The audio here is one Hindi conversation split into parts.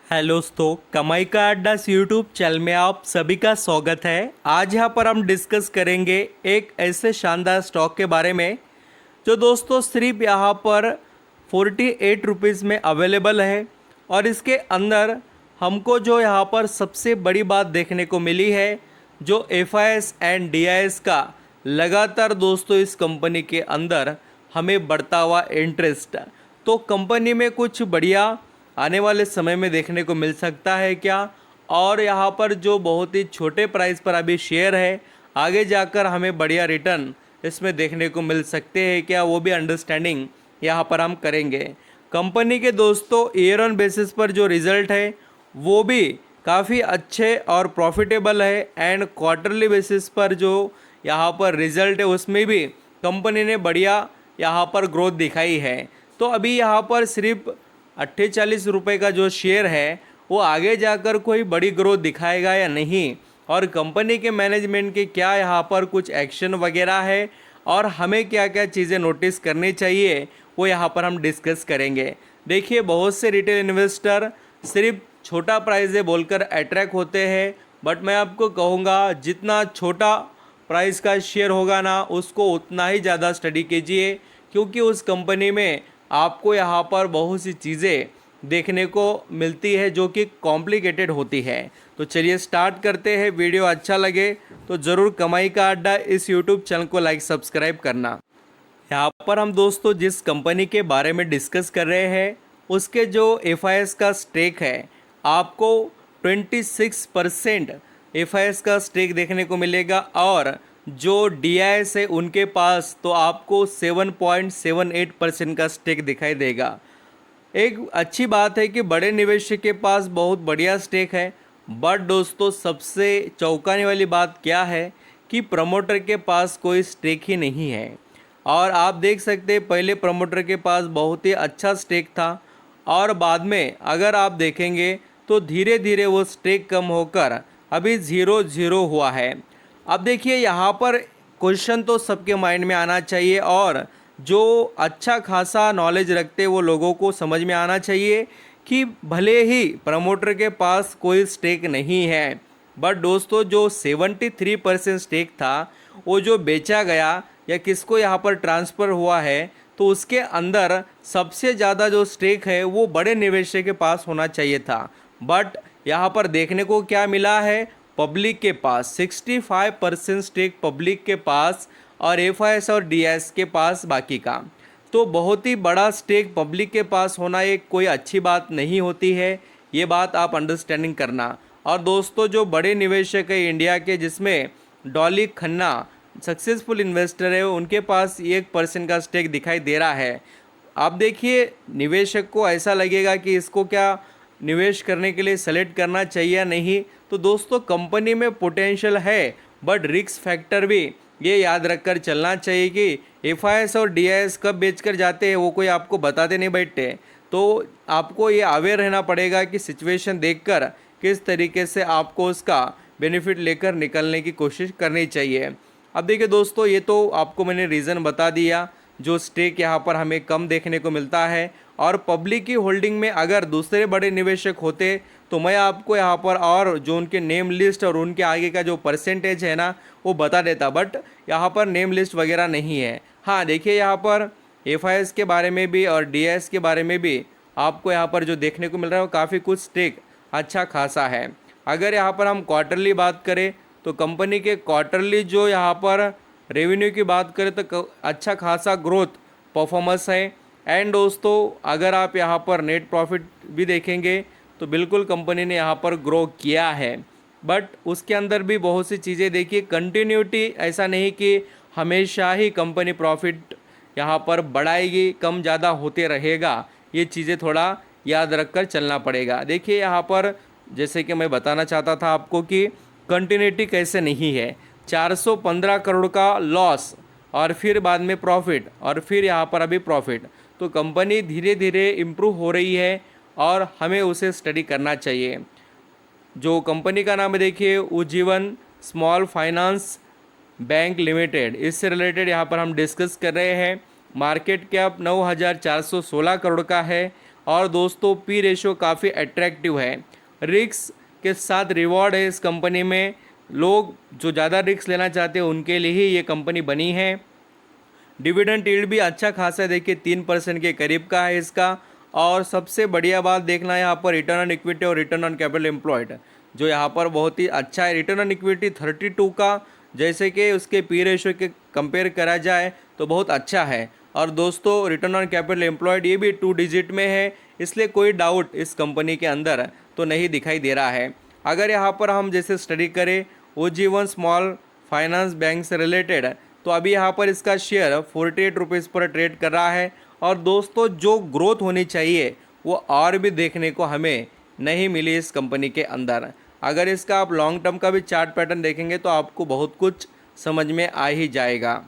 हेलो दोस्तों, कमाई का अड्डा यूट्यूब चैनल में आप सभी का स्वागत है। आज यहाँ पर हम डिस्कस करेंगे एक ऐसे शानदार स्टॉक के बारे में जो दोस्तों सिर्फ यहाँ पर 48 रुपीज़ में अवेलेबल है। और इसके अंदर हमको जो यहाँ पर सबसे बड़ी बात देखने को मिली है, जो FIS एंड DIS का लगातार दोस्तों इस कंपनी के अंदर हमें बढ़ता हुआ इंटरेस्ट, तो कंपनी में कुछ बढ़िया आने वाले समय में देखने को मिल सकता है क्या। और यहाँ पर जो बहुत ही छोटे प्राइस पर अभी शेयर है, आगे जाकर हमें बढ़िया रिटर्न इसमें देखने को मिल सकते हैं क्या, वो भी अंडरस्टैंडिंग यहाँ पर हम करेंगे। कंपनी के दोस्तों ईयर ऑन बेसिस पर जो रिज़ल्ट है वो भी काफ़ी अच्छे और प्रॉफिटेबल है, एंड क्वार्टरली बेसिस पर जो यहाँ पर रिज़ल्ट है उसमें भी कंपनी ने बढ़िया यहाँ पर ग्रोथ दिखाई है। तो अभी यहाँ पर सिर्फ 48 रुपये का जो शेयर है वो आगे जाकर कोई बड़ी ग्रोथ दिखाएगा या नहीं, और कंपनी के मैनेजमेंट के क्या यहाँ पर कुछ एक्शन वगैरह है और हमें क्या क्या चीज़ें नोटिस करनी चाहिए, वो यहाँ पर हम डिस्कस करेंगे। देखिए, बहुत से रिटेल इन्वेस्टर सिर्फ छोटा प्राइस है बोलकर अट्रैक्ट होते हैं, बट मैं आपको कहूँगा जितना छोटा प्राइस का शेयर होगा ना, उसको उतना ही ज़्यादा स्टडी कीजिए, क्योंकि उस कंपनी में आपको यहाँ पर बहुत सी चीज़ें देखने को मिलती है जो कि कॉम्प्लिकेटेड होती है। तो चलिए स्टार्ट करते हैं। वीडियो अच्छा लगे तो ज़रूर कमाई का अड्डा इस यूट्यूब चैनल को लाइक सब्सक्राइब करना। यहाँ पर हम दोस्तों जिस कंपनी के बारे में डिस्कस कर रहे हैं उसके जो FIS का स्टेक है, आपको 26% FIS का स्टेक देखने को मिलेगा, और जो DIS है उनके पास तो आपको 7.78% का स्टेक दिखाई देगा। एक अच्छी बात है कि बड़े निवेशक के पास बहुत बढ़िया स्टेक है, बट दोस्तों सबसे चौंकाने वाली बात क्या है कि प्रमोटर के पास कोई स्टेक ही नहीं है। और आप देख सकते हैं पहले प्रमोटर के पास बहुत ही अच्छा स्टेक था, और बाद में अगर आप देखेंगे तो धीरे धीरे वो स्टेक कम होकर अभी 0-0 हुआ है। अब देखिए, यहाँ पर क्वेश्चन तो सबके माइंड में आना चाहिए, और जो अच्छा खासा नॉलेज रखते वो लोगों को समझ में आना चाहिए कि भले ही प्रमोटर के पास कोई स्टेक नहीं है, बट दोस्तों जो 73% स्टेक था वो जो बेचा गया या किसको यहाँ पर ट्रांसफ़र हुआ है, तो उसके अंदर सबसे ज़्यादा जो स्टेक है वो बड़े निवेशक के पास होना चाहिए था। बट यहाँ पर देखने को क्या मिला है, पब्लिक के पास 65% स्टेक पब्लिक के पास, और FIS और DIS के पास बाकी का। तो बहुत ही बड़ा स्टेक पब्लिक के पास होना एक कोई अच्छी बात नहीं होती है, ये बात आप अंडरस्टैंडिंग करना। और दोस्तों जो बड़े निवेशक है इंडिया के, जिसमें डॉली खन्ना सक्सेसफुल इन्वेस्टर है, उनके पास 1% का स्टेक दिखाई दे रहा है। आप देखिए, निवेशक को ऐसा लगेगा कि इसको क्या निवेश करने के लिए सेलेक्ट करना चाहिए या नहीं। तो दोस्तों कंपनी में पोटेंशियल है, बट रिस्क फैक्टर भी ये याद रखकर चलना चाहिए कि FIS और DIS कब बेचकर जाते हैं वो कोई आपको बताते नहीं बैठते। तो आपको ये अवेयर रहना पड़ेगा कि सिचुएशन देखकर किस तरीके से आपको उसका बेनिफिट लेकर निकलने की कोशिश करनी चाहिए। अब देखिए दोस्तों, ये तो आपको मैंने रीज़न बता दिया जो स्टेक यहाँ पर हमें कम देखने को मिलता है। और पब्लिक की होल्डिंग में अगर दूसरे बड़े निवेशक होते तो मैं आपको यहाँ पर और जो उनके नेम लिस्ट और उनके आगे का जो परसेंटेज है ना वो बता देता, बट यहाँ पर नेम लिस्ट वगैरह नहीं है। हाँ देखिए, यहाँ पर FIS के बारे में भी और DIS के बारे में भी आपको यहाँ पर जो देखने को मिल रहा है वो काफ़ी कुछ स्टेक अच्छा खासा है। अगर यहाँ पर हम क्वार्टरली बात करें तो कंपनी के क्वार्टरली जो यहाँ पर रेवेन्यू की बात करें तो अच्छा खासा ग्रोथ परफॉर्मेंस है। एंड दोस्तों अगर आप यहाँ पर नेट प्रॉफिट भी देखेंगे तो बिल्कुल कंपनी ने यहाँ पर ग्रो किया है, बट उसके अंदर भी बहुत सी चीज़ें देखिए, कंटिन्यूटी ऐसा नहीं कि हमेशा ही कंपनी प्रॉफिट यहाँ पर बढ़ाएगी, कम ज़्यादा होते रहेगा। ये चीज़ें थोड़ा याद रखकर चलना पड़ेगा। देखिए यहाँ पर जैसे कि मैं बताना चाहता था आपको कि कंटिन्यूटी कैसे नहीं है, 415 करोड़ का लॉस और फिर बाद में प्रॉफिट और फिर यहाँ पर अभी प्रॉफिट। तो कंपनी धीरे धीरे इम्प्रूव हो रही है और हमें उसे स्टडी करना चाहिए। जो कंपनी का नाम है देखिए, Ujjivan small finance bank limited, इससे रिलेटेड यहाँ पर हम डिस्कस कर रहे हैं। मार्केट कैप 9,416 करोड़ का है और दोस्तों पी रेशो काफ़ी अट्रैक्टिव है। रिस्क के साथ रिवॉर्ड है इस कंपनी में। लोग जो ज़्यादा रिस्क लेना चाहते हैं उनके लिए ही ये कंपनी बनी है। डिविडेंड यील्ड भी अच्छा खासा है, देखिए 3% के करीब का है इसका। और सबसे बढ़िया बात देखना है यहाँ पर रिटर्न ऑन इक्विटी और रिटर्न ऑन कैपिटल एम्प्लॉयड, जो यहाँ पर बहुत ही अच्छा है। रिटर्न ऑन इक्विटी 32 का, जैसे कि उसके पी रेशो के कंपेयर करा जाए तो बहुत अच्छा है। और दोस्तों रिटर्न ऑन कैपिटल एम्प्लॉयड ये भी 2 डिजिट में है, इसलिए कोई डाउट इस कंपनी के अंदर तो नहीं दिखाई दे रहा है। अगर यहाँ पर हम जैसे स्टडी करें उज्जीवन स्मॉल फाइनेंस बैंक से रिलेटेड, तो अभी यहाँ पर इसका शेयर 48 रुपीज़ पर ट्रेड कर रहा है। और दोस्तों जो ग्रोथ होनी चाहिए वो और भी देखने को हमें नहीं मिली इस कंपनी के अंदर। अगर इसका आप लॉन्ग टर्म का भी चार्ट पैटर्न देखेंगे तो आपको बहुत कुछ समझ में आ ही जाएगा।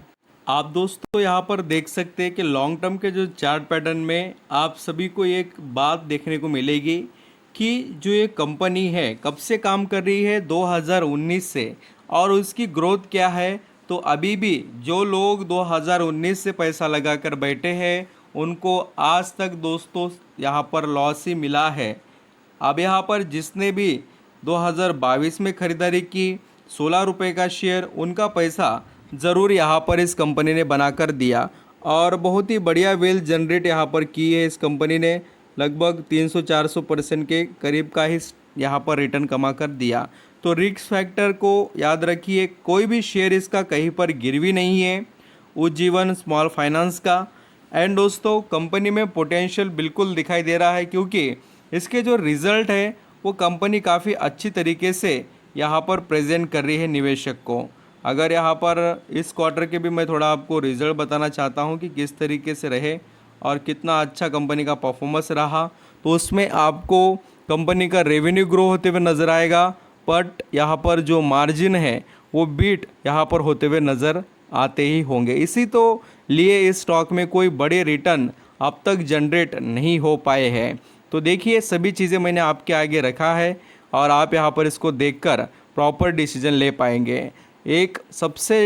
आप दोस्तों यहाँ पर देख सकते हैं कि लॉन्ग टर्म के जो चार्ट पैटर्न में आप सभी को एक बात देखने को मिलेगी कि जो ये कंपनी है कब से काम कर रही है, 2019 से, और उसकी ग्रोथ क्या है। तो अभी भी जो लोग 2019 से पैसा लगाकर बैठे हैं उनको आज तक दोस्तों यहाँ पर लॉस ही मिला है। अब यहाँ पर जिसने भी 2022 में ख़रीदारी की 16 रुपये का शेयर, उनका पैसा ज़रूर यहाँ पर इस कंपनी ने बनाकर दिया और बहुत ही बढ़िया वेल्थ जनरेट यहाँ पर की है इस कंपनी ने। लगभग 300-400% के करीब का ही यहाँ पर रिटर्न कमा कर दिया। तो रिस्क फैक्टर को याद रखिए, कोई भी शेयर इसका कहीं पर गिरवी नहीं है उज्जीवन स्मॉल फाइनेंस का। एंड दोस्तों कंपनी में पोटेंशियल बिल्कुल दिखाई दे रहा है, क्योंकि इसके जो रिज़ल्ट है वो कंपनी काफ़ी अच्छी तरीके से यहाँ पर प्रेजेंट कर रही है निवेशक को। अगर यहाँ पर इस क्वार्टर के भी मैं थोड़ा आपको रिज़ल्ट बताना चाहता हूँ कि किस तरीके से रहे और कितना अच्छा कंपनी का परफॉर्मेंस रहा, तो उसमें आपको कंपनी का रेवेन्यू ग्रो होते हुए नज़र आएगा, बट यहाँ पर जो मार्जिन है वो बीट यहाँ पर होते हुए नज़र आते ही होंगे। इसी तो लिए इस स्टॉक में कोई बड़े रिटर्न अब तक जनरेट नहीं हो पाए हैं। तो देखिए सभी चीज़ें मैंने आपके आगे रखा है और आप यहाँ पर इसको देखकर प्रॉपर डिसीजन ले पाएंगे। एक सबसे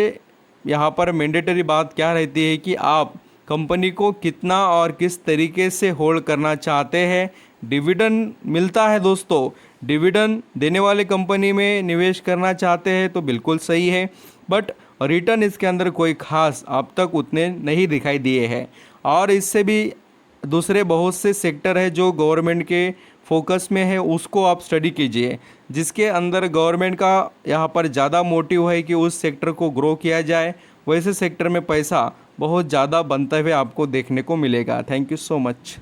यहाँ पर मैंडेटरी बात क्या रहती है कि आप कंपनी को कितना और किस तरीके से होल्ड करना चाहते हैं। डिविडेंड मिलता है दोस्तों, डिविडेंड देने वाले कंपनी में निवेश करना चाहते हैं तो बिल्कुल सही है, बट रिटर्न इसके अंदर कोई खास अब तक उतने नहीं दिखाई दिए हैं। और इससे भी दूसरे बहुत से सेक्टर है जो गवर्नमेंट के फोकस में है, उसको आप स्टडी कीजिए, जिसके अंदर गवर्नमेंट का यहाँ पर ज़्यादा मोटिव है कि उस सेक्टर को ग्रो किया जाए, वैसे सेक्टर में पैसा बहुत ज़्यादा बनते हुए आपको देखने को मिलेगा। Thank you so much.